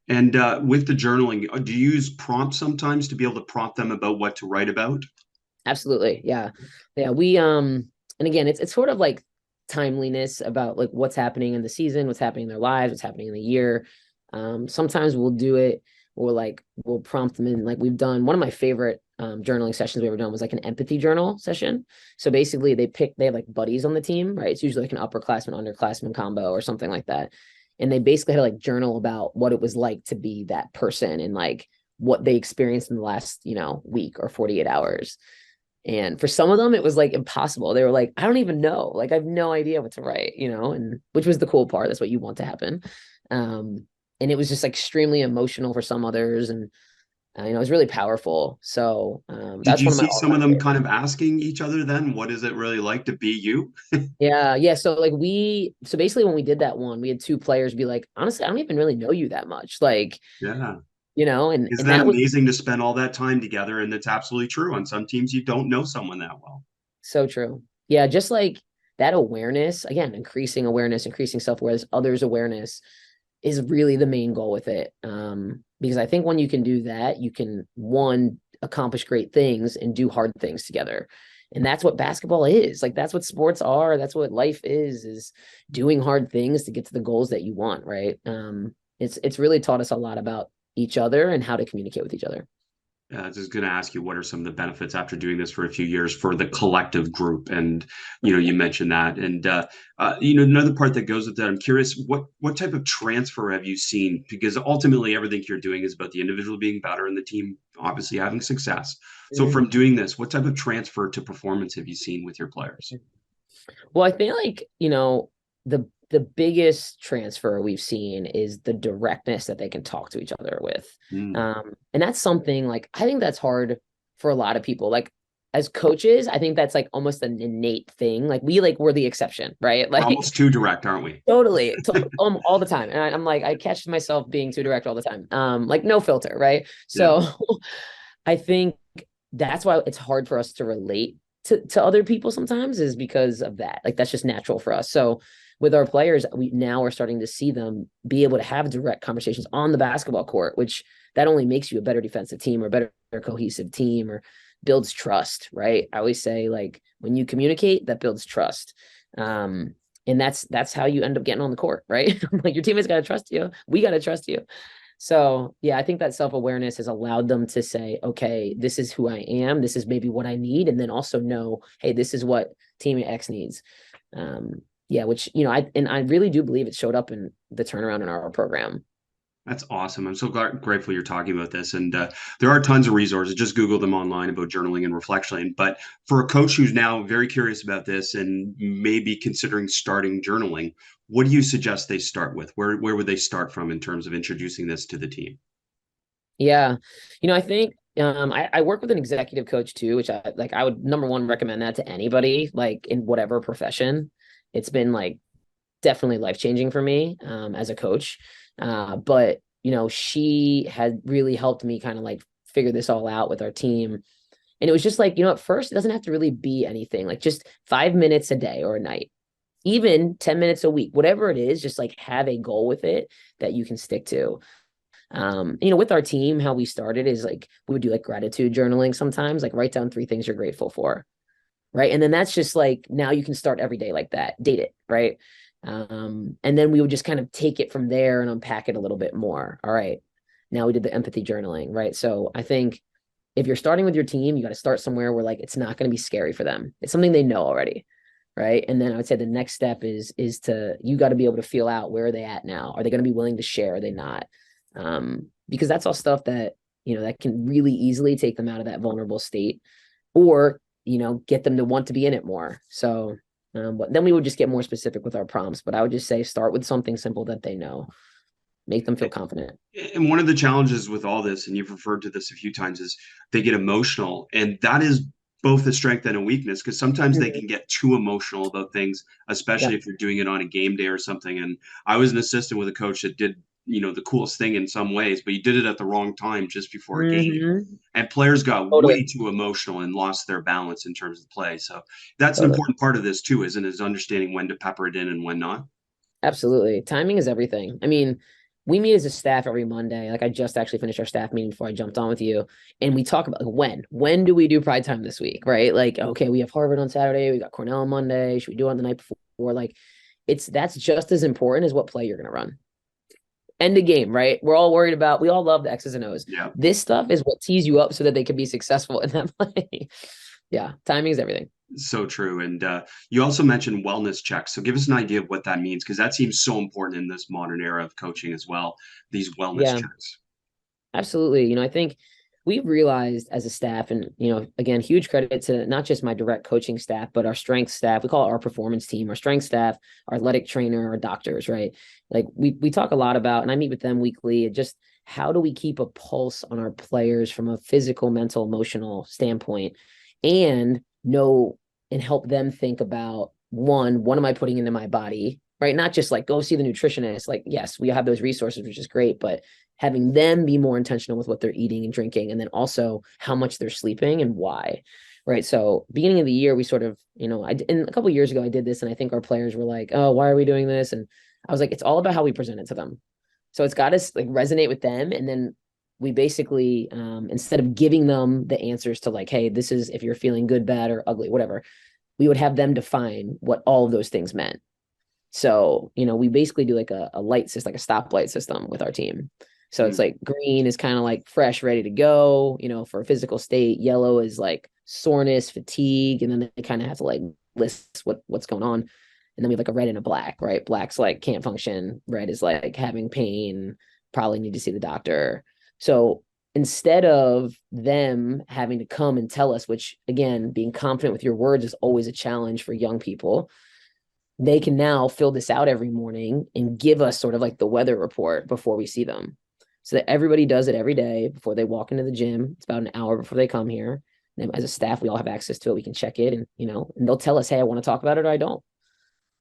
And with the journaling, do you use prompts sometimes to be able to prompt them about what to write about? Absolutely. Yeah. Yeah. And again, it's sort of like timeliness about like what's happening in the season, what's happening in their lives, what's happening in the year. Sometimes we'll do it or like we'll prompt them in, like we've done one of my favorite journaling sessions we ever done was like an empathy journal session. So basically they have like buddies on the team, right? It's usually like an upperclassman, underclassman combo or something like that. And they basically had to like journal about what it was like to be that person and like what they experienced in the last, week or 48 hours. And for some of them, it was like impossible. They were like, I don't even know. Like, I have no idea what to write, and which was the cool part. That's what you want to happen. And it was just like extremely emotional for some others. And, it was really powerful. So Did that's you one of my see some of all-time them kind favorites. of asking each other then, what is it really like to be you? Yeah. Yeah. So like so basically when we did that one, we had two players be like, honestly, I don't even really know you that much. Like, Yeah. Isn't and that that was amazing to spend all that time together? And it's absolutely true. On some teams, you don't know someone that well. so true. Yeah. Just like that awareness, again, increasing awareness, increasing self-awareness, others' awareness is really the main goal with it. Because I think when you can do that, you can one accomplish great things and do hard things together. And that's what basketball is. Like that's what sports are. That's what life is doing hard things to get to the goals that you want, right? It's really taught us a lot about each other and how to communicate with each other. I was just going to ask you what are some of the benefits after doing this for a few years for the collective group, and you mentioned that, and another part that goes with that. I'm curious, what type of transfer have you seen? Because ultimately, everything you're doing is about the individual being better and the team obviously having success. So, Mm. from doing this, what type of transfer to performance have you seen with your players? Well, I think like, the biggest transfer we've seen is the directness that they can talk to each other with. Mm. And that's something like I think that's hard for a lot of people. Like as coaches, I think that's like almost an innate thing. Like we're the exception, right? We're Like almost too direct, aren't we? totally all the time. And I'm like, I catch myself being too direct all the time. Like no filter, right? Yeah. So I think that's why it's hard for us to relate to other people sometimes is because of that. Like that's just natural for us. So with our players, we now are starting to see them be able to have direct conversations on the basketball court, which that only makes you a better defensive team or better cohesive team or builds trust, right? I always say like when you communicate, that builds trust. And that's how you end up getting on the court, right? Like your teammates got to trust you. We got to trust you. So yeah, I think that self-awareness has allowed them to say, okay, this is who I am. This is maybe what I need. And then also know, hey, this is what team X needs. Yeah, which, I really do believe it showed up in the turnaround in our program. That's awesome. I'm so grateful you're talking about this. And there are tons of resources. Just Google them online about journaling and reflection. But for a coach who's now very curious about this and maybe considering starting journaling, what do you suggest they start with? Where would they start from in terms of introducing this to the team? Yeah. I think I work with an executive coach too, which I would number one recommend that to anybody, like in whatever profession. It's been like definitely life-changing for me as a coach. But she had really helped me kind of like figure this all out with our team. And it was just like, at first it doesn't have to really be anything, like just 5 minutes a day or a night, even 10 minutes a week, whatever it is, just like have a goal with it that you can stick to. With our team, how we started is like we would do like gratitude journaling sometimes, like write down 3 things you're grateful for. Right. And then that's just like now you can start every day like that, date it. Right. And then we would just kind of take it from there and unpack it a little bit more. All right. Now we did the empathy journaling. Right. So I think if you're starting with your team, you got to start somewhere where like it's not going to be scary for them. It's something they know already. Right. And then I would say the next step is you got to be able to feel out where are they at now? Are they going to be willing to share? Are they not? Because that's all stuff that, that can really easily take them out of that vulnerable state or, get them to want to be in it more. So, but then we would just get more specific with our prompts, but I would just say, start with something simple that they know, make them feel confident. And one of the challenges with all this, and you've referred to this a few times, is they get emotional. And that is both a strength and a weakness because sometimes they Mhm. can get too emotional about things, Yeah. especially if you're doing it on a game day or something. And I was an assistant with a coach that did the coolest thing in some ways, but you did it at the wrong time just before a game. Hmm. And players got way Totally. too emotional and lost their balance in terms of play. So that's an Totally. important part of this too, isn't it? Is understanding when to pepper it in and when not. Absolutely. Timing is everything. I mean, we meet as a staff every Monday. Like I just actually finished our staff meeting before I jumped on with you. And we talk about like, when do we do pride time this week? Right. Like, okay, we have Harvard on Saturday. We got Cornell on Monday. Should we do it on the night before? Like that's just as important as what play you're going to run. End of game, right? We're all worried about, we all love the X's and O's. Yeah. This stuff is what tees you up so that they can be successful in that play. Yeah. Timing is everything. So true. And you also mentioned wellness checks. So give us an idea of what that means, because that seems so important in this modern era of coaching as well. These wellness Yeah. checks. Absolutely. I think we've realized as a staff, and, again, huge credit to not just my direct coaching staff, but our strength staff. We call it our performance team, our strength staff, our athletic trainer, our doctors, right? Like we talk a lot about, and I meet with them weekly, just how do we keep a pulse on our players from a physical, mental, emotional standpoint and know and help them think about what am I putting into my body? Right. Not just like go see the nutritionist. Like, yes, we have those resources, which is great, but having them be more intentional with what they're eating and drinking, and then also how much they're sleeping and why. Right. So beginning of the year, we sort of, and a couple of years ago, I did this, and I think our players were like, oh, why are we doing this? And I was like, it's all about how we present it to them. So it's got to like resonate with them. And then we basically, instead of giving them the answers to like, hey, this is if you're feeling good, bad, or ugly, whatever, we would have them define what all of those things meant. So, we basically do like a light system, like a stoplight system with our team. So it's like green is kind of like fresh, ready to go, for a physical state. Yellow is like soreness, fatigue, and then they kind of have to like list what's going on. And then we have like a red and a black, right? Black's like can't function. Red is like having pain, probably need to see the doctor. So instead of them having to come and tell us, which again, being confident with your words is always a challenge for young people, they can now fill this out every morning and give us sort of like the weather report before we see them. So that everybody does it every day before they walk into the gym. It's about an hour before they come here. And as a staff, we all have access to it. We can check it and, and they'll tell us, hey, I want to talk about it or I don't.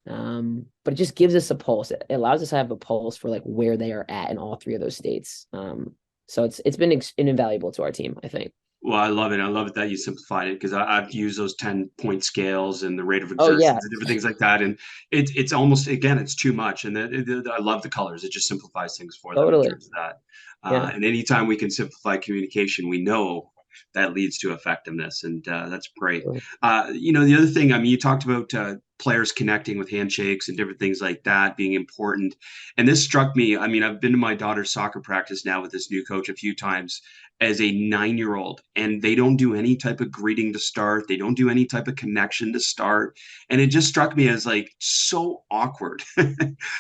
But it just gives us a pulse. It allows us to have a pulse for like where they are at in all three of those states. So it's been invaluable to our team, I think. Well, I love it. I love it that you simplified it, because I've used those 10-point scales and the rate of Oh yeah, exertions and different things like that. And it's almost, again, it's too much. And I love the colors. It just simplifies things for them in totally. terms of that. Yeah. And anytime we can simplify communication, we know that leads to effectiveness. And that's great. The other thing, I mean, you talked about players connecting with handshakes and different things like that being important. And this struck me. I mean, I've been to my daughter's soccer practice now with this new coach a few times as a 9-year-old, and they don't do any type of greeting to start. They don't do any type of connection to start. And it just struck me as like so awkward. So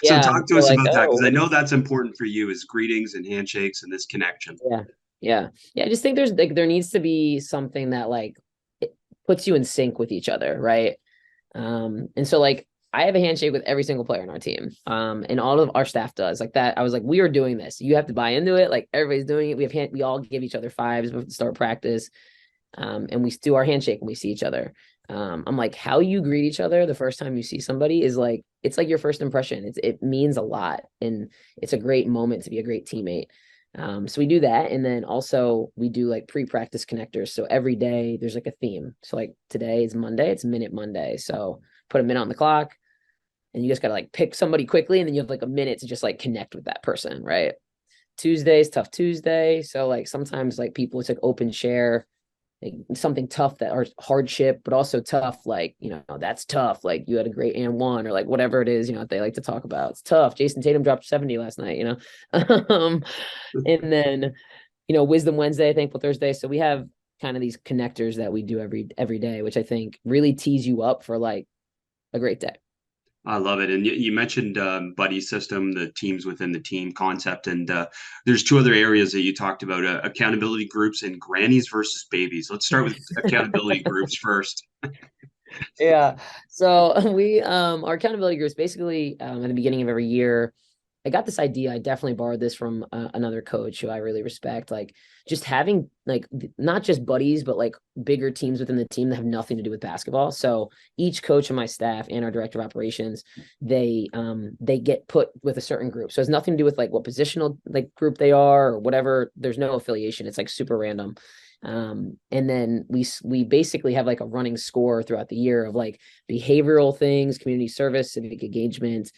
Yeah. talk to They're us like, about that, because I oh, know that's important for you, is greetings and handshakes and this connection. yeah. Yeah. Yeah. I just think there needs to be something that like it puts you in sync with each other. Right. And so like I have a handshake with every single player on our team. And all of our staff does like that. I was like, we are doing this. You have to buy into it. Like everybody's doing it. We all give each other fives before the start practice. And we do our handshake when we see each other. I'm like, how you greet each other the first time you see somebody is like, it's like your first impression. It means a lot. And it's a great moment to be a great teammate. So we do that. And then also we do like pre-practice connectors. So every day there's like a theme. So like today is Monday, it's Minute Monday. So put a minute on the clock and you just got to like pick somebody quickly. And then you have like a minute to just like connect with that person. Right. Tuesday's Tough Tuesday. So like sometimes like people, it's like open share, like something tough that or hardship, but also tough, like, that's tough. Like you had a great and one, or like whatever it is, they like to talk about. It's tough. Jason Tatum dropped 70 last night, and then, Wisdom Wednesday, Thankful Thursday. So we have kind of these connectors that we do every day, which I think really tees you up for like a great day. I love it. And you mentioned buddy system, the teams within the team concept. And there's two other areas that you talked about, accountability groups and grannies versus babies. Let's start with accountability groups first. Yeah. So we our accountability groups basically at the beginning of every year, I got this idea. I definitely borrowed this from another coach who I really respect. Like just having like not just buddies, but like bigger teams within the team that have nothing to do with basketball. So each coach on my staff and our director of operations, they get put with a certain group. So it has nothing to do with like what positional like group they are or whatever. There's no affiliation. It's like super random. And then we basically have like a running score throughout the year of like behavioral things, community service, civic engagement,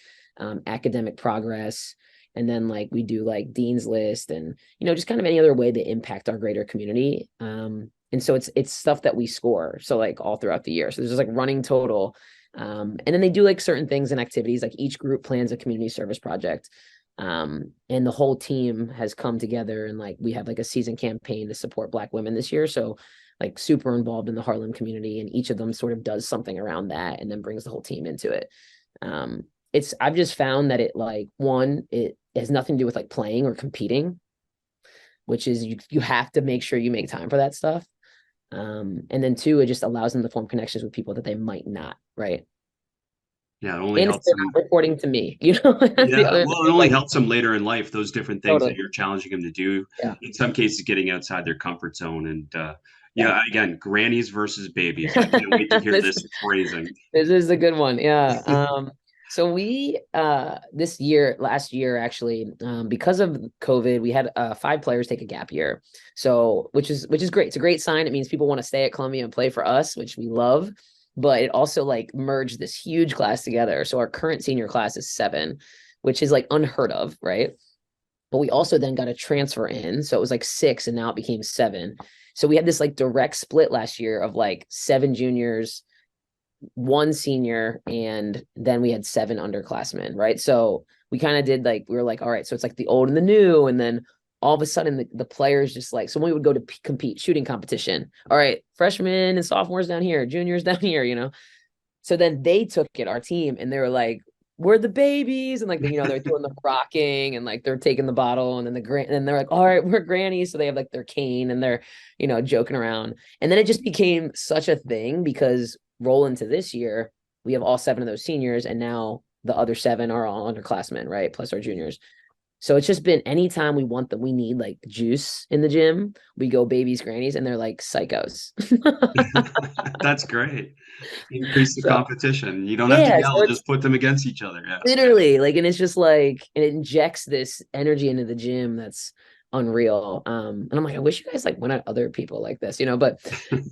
academic progress. And then like we do like dean's list and, just kind of any other way that impact our greater community. And so it's stuff that we score. So like all throughout the year. So there's just like running total. And then they do like certain things and activities, like each group plans a community service project. And the whole team has come together and like we have like a season campaign to support Black women this year. So like super involved in the Harlem community, and each of them sort of does something around that and then brings the whole team into it. I've just found that it has nothing to do with like playing or competing, which is you have to make sure you make time for that stuff. And then two, it just allows them to form connections with people that they might not, right? Yeah, it only And helps it's them. not reporting to me, Yeah, well, it only like helps them later in life. Those different things that totally. you're challenging them to do. Yeah. In some cases, getting outside their comfort zone. And Yeah. again, grannies versus babies. I can't wait to hear this this phrasing. this is a good one. Yeah. So we last year actually, because of COVID, we had 5 players take a gap year. So which is great. It's a great sign. It means people want to stay at Columbia and play for us, which we love. But it also like merged this huge class together. So our current senior class is 7, which is like unheard of, right? But we also then got a transfer in. So it was like 6 and now it became 7. So we had this like direct split last year of like 7 juniors, 1 senior, and then we had 7 underclassmen, right? So we kind of did like, we were like, all right, so it's like the old and the new. And then all of a sudden the players just like, so when we would go to compete, shooting competition, all right, freshmen and sophomores down here, juniors down here. So then they took it, our team, and they were like, we're the babies. And like, they're doing the rocking and like they're taking the bottle. And then and they're like, all right, we're grannies. So they have like their cane and they're, joking around. And then it just became such a thing because roll into this year, we have all 7 of those seniors. And now the other 7 are all underclassmen, right? Plus our juniors. So it's just been anytime we need like juice in the gym, we go babies, grannies, and they're like psychos. That's great. Increase the So competition. You don't have to yeah, so yell, it's just put them against each other. Yeah. literally like, and it's just like, and it injects this energy into the gym that's unreal. And I'm like, I wish you guys like went at other people like this, but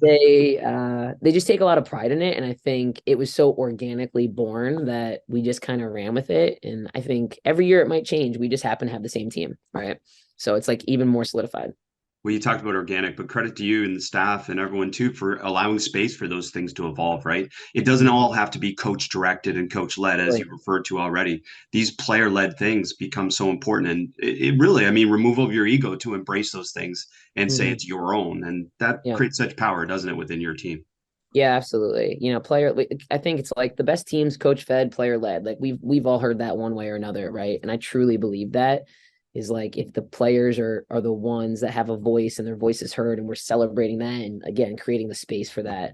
they just take a lot of pride in it. And I think it was so organically born that we just kind of ran with it. And I think every year it might change. We just happen to have the same team, right? So it's like even more solidified. Well, you talked about organic, but credit to you and the staff and everyone too for allowing space for those things to evolve, right? It doesn't all have to be coach directed and coach led, as you referred to already. These player led things become so important. And it really, I mean, removal of your ego to embrace those things and say it's your own. And that creates such power, doesn't it, within your team? Yeah, absolutely. I think it's like the best teams coach fed, player led. Like we've all heard that one way or another, right? And I truly believe that is like if the players are the ones that have a voice and their voice is heard and we're celebrating that and again creating the space for that,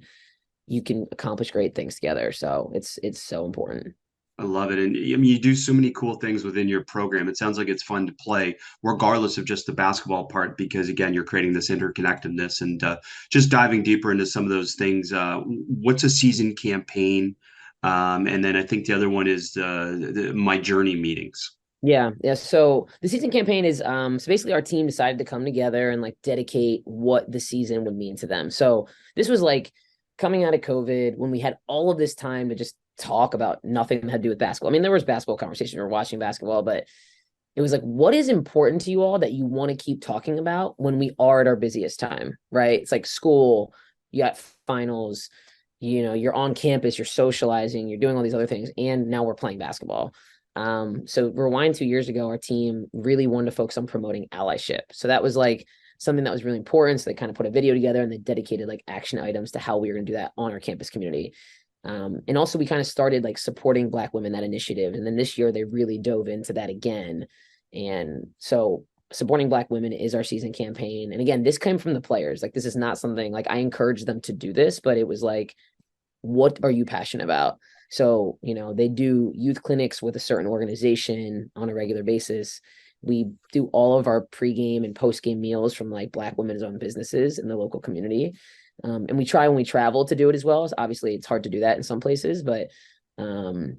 you can accomplish great things together. So it's so important. I love it. And I mean, you do so many cool things within your program. It sounds like it's fun to play, regardless of just the basketball part, because again, you're creating this interconnectedness and just diving deeper into some of those things. What's a season campaign? And then I think the other one is my journey meetings. Yeah. So the season campaign is so basically our team decided to come together and like dedicate what the season would mean to them. So this was like coming out of COVID when we had all of this time to just talk about nothing that had to do with basketball. I mean, there was basketball conversation, we were watching basketball, but it was like, what is important to you all that you want to keep talking about when we are at our busiest time, right? It's like school, you got finals, you're on campus, you're socializing, you're doing all these other things, and now we're playing basketball. So rewind 2 years ago, our team really wanted to focus on promoting allyship. So that was like something that was really important. So they kind of put a video together and they dedicated like action items to how we were going to do that on our campus community. And also we kind of started like supporting Black women, that initiative. And then this year they really dove into that again. And so supporting Black women is our season campaign. And again, this came from the players. Like, this is not something like I encouraged them to do this, but it was like, what are you passionate about? So, they do youth clinics with a certain organization on a regular basis. We do all of our pregame and postgame meals from like Black women's owned businesses in the local community. And we try when we travel to do it as well. So obviously it's hard to do that in some places, but and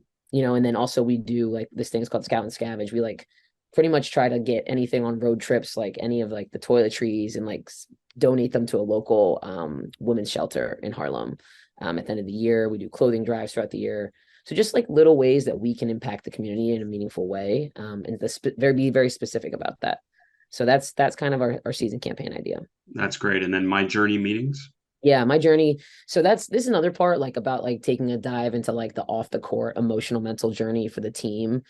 then also we do like this thing is called Scout and Scavenge. We like pretty much try to get anything on road trips, like any of like the toiletries, and like donate them to a local women's shelter in Harlem. At the end of the year, we do clothing drives throughout the year. So just like little ways that we can impact the community in a meaningful way, and be very specific about that. So that's kind of our season campaign idea. That's great. And then My Journey meetings. Yeah, my journey. So this is another part, like about like taking a dive into like the off the court emotional mental journey for the team.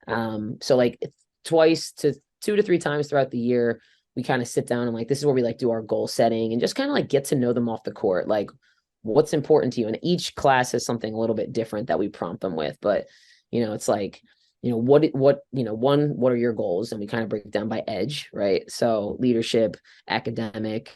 So like twice to 2 to 3 times throughout the year, we kind of sit down and like this is where we like do our goal setting and just kind of like get to know them off the court, like what's important to you. And each class has something a little bit different that we prompt them with. But it's like, what are your goals? And we kind of break it down by edge, right? So leadership, academic,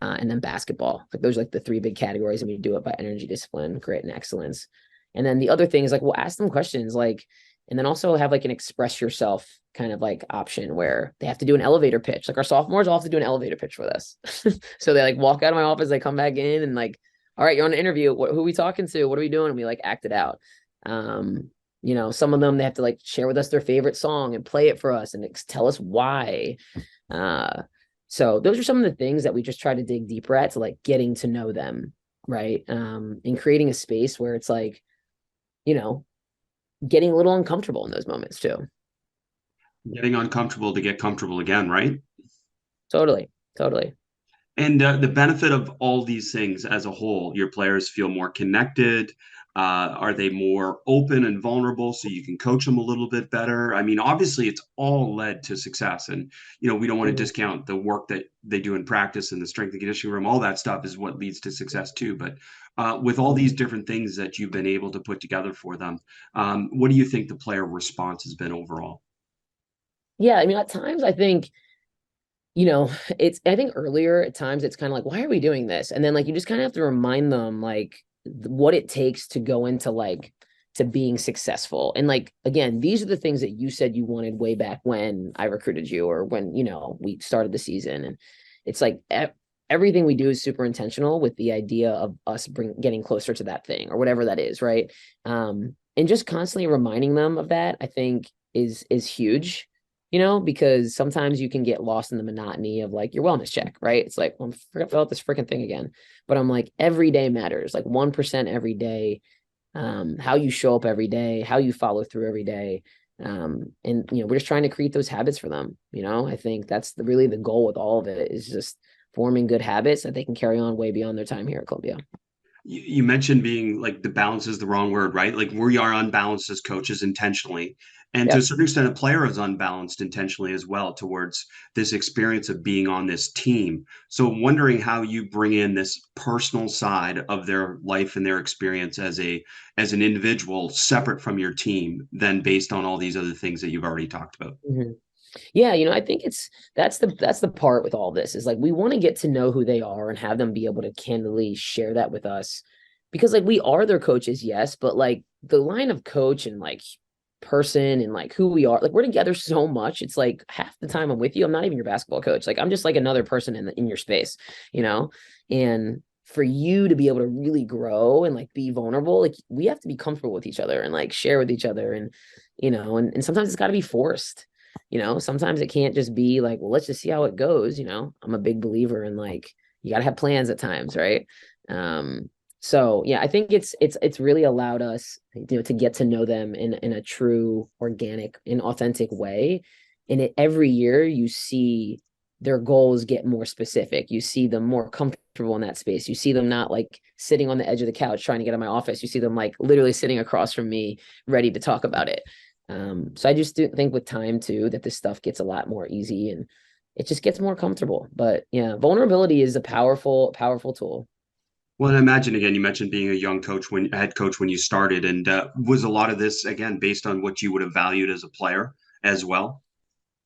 and then basketball. Like those are like the 3 big categories, and we do it by energy, discipline, grit, and excellence. And then the other thing is like we'll ask them questions like, and then also have like an express yourself kind of like option where they have to do an elevator pitch. Like our sophomores all have to do an elevator pitch with us. So they like walk out of my office, they come back in and like, all right, you're on an interview. Who are we talking to? What are we doing? And we like act it out. Some of them, they have to like share with us their favorite song and play it for us and tell us why. So those are some of the things that we just try to dig deeper at to like getting to know them, right? And creating a space where it's like, getting a little uncomfortable in those moments too. Getting uncomfortable to get comfortable again, right? Totally. And the benefit of all these things as a whole, your players feel more connected. Are they more open and vulnerable so you can coach them a little bit better? I mean, obviously, it's all led to success. And, we don't want to discount the work that they do in practice and the strength and conditioning room. All that stuff is what leads to success, too. But with all these different things that you've been able to put together for them, what do you think the player response has been overall? Yeah, I mean, at times I think I think earlier at times it's kind of like, why are we doing this? And then like you just kind of have to remind them like what it takes to go into like to being successful. And like again, these are the things that you said you wanted way back when I recruited you or when we started the season. And it's like everything we do is super intentional with the idea of us getting closer to that thing or whatever that is, right? And just constantly reminding them of that, I think is huge. Because sometimes you can get lost in the monotony of like your wellness check, right? It's like, well, I forgot this freaking thing again. But I'm like, every day matters, like 1% every day. How you show up every day, how you follow through every day. And we're just trying to create those habits for them. I think that's really the goal with all of it is just forming good habits that they can carry on way beyond their time here at Columbia. You mentioned being like the balance is the wrong word, right? Like we are unbalanced as coaches intentionally. And to a certain extent, a player is unbalanced intentionally as well towards this experience of being on this team. So wondering how you bring in this personal side of their life and their experience as an individual separate from your team, then based on all these other things that you've already talked about. Mm-hmm. Yeah, I think that's the part with all this is like we want to get to know who they are and have them be able to candidly share that with us because like we are their coaches, yes, but like the line of coach and like person and like who we are, like we're together so much. It's like half the time I'm with you, I'm not even your basketball coach. Like I'm just like another person in your space, and for you to be able to really grow and like be vulnerable, like we have to be comfortable with each other and like share with each other and and sometimes it's got to be forced. Sometimes it can't just be like, well, let's just see how it goes. I'm a big believer in like, you got to have plans at times. Right. So yeah, I think it's really allowed us, to get to know them in a true organic and authentic way. And every year you see their goals get more specific. You see them more comfortable in that space. You see them not like sitting on the edge of the couch trying to get in my office. You see them like literally sitting across from me, ready to talk about it. So I just think with time too, that this stuff gets a lot more easy and it just gets more comfortable. But yeah, vulnerability is a powerful, powerful tool. Well, and I imagine again, you mentioned being a young coach head coach when you started, and was a lot of this again based on what you would have valued as a player as well?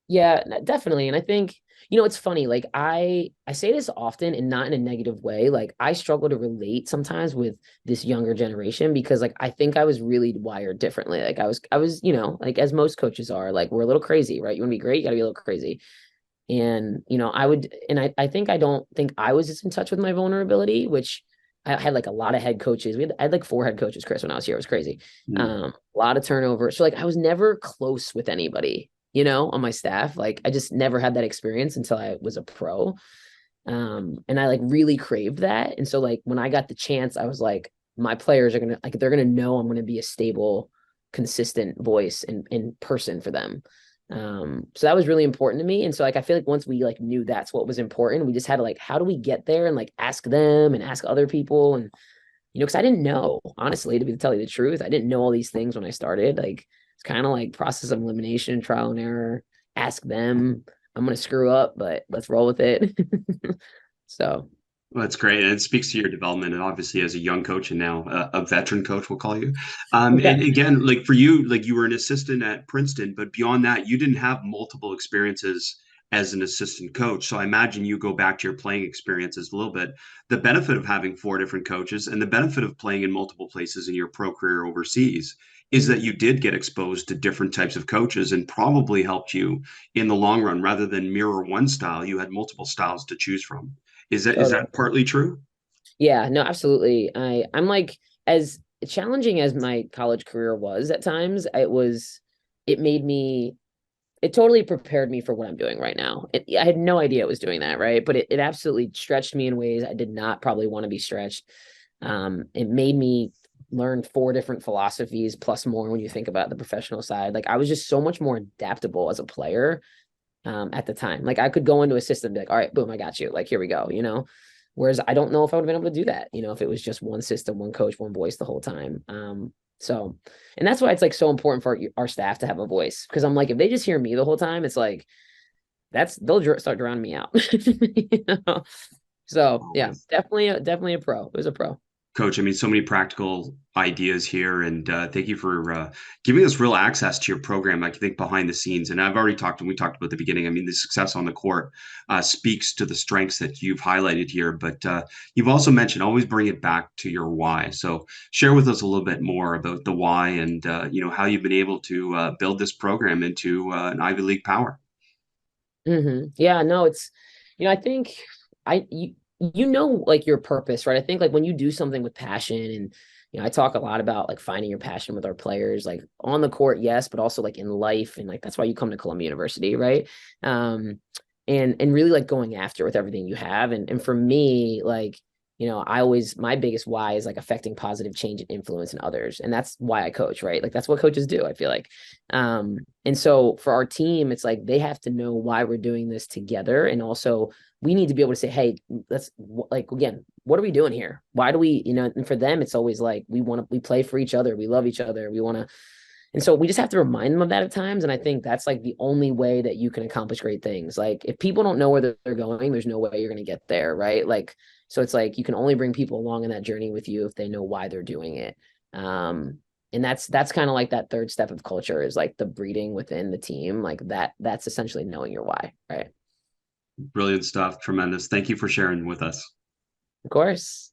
Yeah, definitely. And I think, it's funny, like I say this often and not in a negative way. Like I struggle to relate sometimes with this younger generation because like I think I was really wired differently. Like I was, like as most coaches are, like we're a little crazy, right? You want to be great, you gotta be a little crazy. And, I think I don't think I was just in touch with my vulnerability, which I had like a lot of head coaches. I had like 4 head coaches, Chris, when I was here. It was crazy. Mm. A lot of turnover. So like I was never close with anybody, on my staff. Like I just never had that experience until I was a pro. And I like really craved that. And so like when I got the chance, I was like, my players are gonna like they're gonna know I'm gonna be a stable, consistent voice and person for them. So that was really important to me. And so like I feel like once we like knew that's what was important, we just had to like, how do we get there and like ask them and ask other people and because I didn't know, honestly, to tell you the truth, I didn't know all these things when I started. Like it's kind of like process of elimination, trial and error. Ask them. I'm gonna screw up, but let's roll with it. So Well, that's great. And it speaks to your development. And obviously, as a young coach and now a veteran coach, we'll call you. yeah. And again, like for you, like you were an assistant at Princeton, but beyond that, you didn't have multiple experiences as an assistant coach. So I imagine you go back to your playing experiences a little bit. The benefit of having 4 different coaches and the benefit of playing in multiple places in your pro career overseas is that you did get exposed to different types of coaches and probably helped you in the long run rather than mirror one style. You had multiple styles to choose from. Is Totally. that partly true? Yeah, no, absolutely. I'm like as challenging as my college career was at times, it made me it totally prepared me for what I'm doing right now. I had no idea it was doing that, right? But it absolutely stretched me in ways I did not probably want to be stretched. It made me learn 4 different philosophies plus more when you think about the professional side. Like I was just so much more adaptable as a player at the time. Like I could go into a system and be like, all right, boom, I got you. Like here we go. Whereas I don't know if I would have been able to do that, if it was just one system, one coach, one voice the whole time. So, and that's why it's like so important for our staff to have a voice because I'm like, if they just hear me the whole time, it's like they'll start drowning me out. you know? So yeah, Always. definitely a pro. It was a pro. Coach, I mean, so many practical ideas here, and thank you for giving us real access to your program. I think behind the scenes, and I've already talked, and we talked about the beginning. I mean, the success on the court speaks to the strengths that you've highlighted here, but you've also mentioned always bring it back to your why. So share with us a little bit more about the why and how you've been able to build this program into an Ivy League power. Yeah, no, I think I like your purpose, right? I think like when you do something with passion and I talk a lot about like finding your passion with our players, like on the court, yes, but also like in life. And like that's why you come to Columbia University, right? And really like going after with everything you have. And for me, like, my biggest why is like affecting positive change and influence in others. And that's why I coach, right? Like that's what coaches do, I feel like. And so for our team, it's like they have to know why we're doing this together. And also we need to be able to say, hey, let's like, again, what are we doing here? Why do we, and for them, it's always like, we play for each other. We love each other. We want to, and so we just have to remind them of that at times. And I think that's like the only way that you can accomplish great things. Like if people don't know where they're going, there's no way you're going to get there. Right. Like, so it's like, you can only bring people along in that journey with you if they know why they're doing it. And that's kind of like that third step of culture is like the breeding within the team. Like that's essentially knowing your why. Right. Brilliant stuff. Tremendous. Thank you for sharing with us. Of course.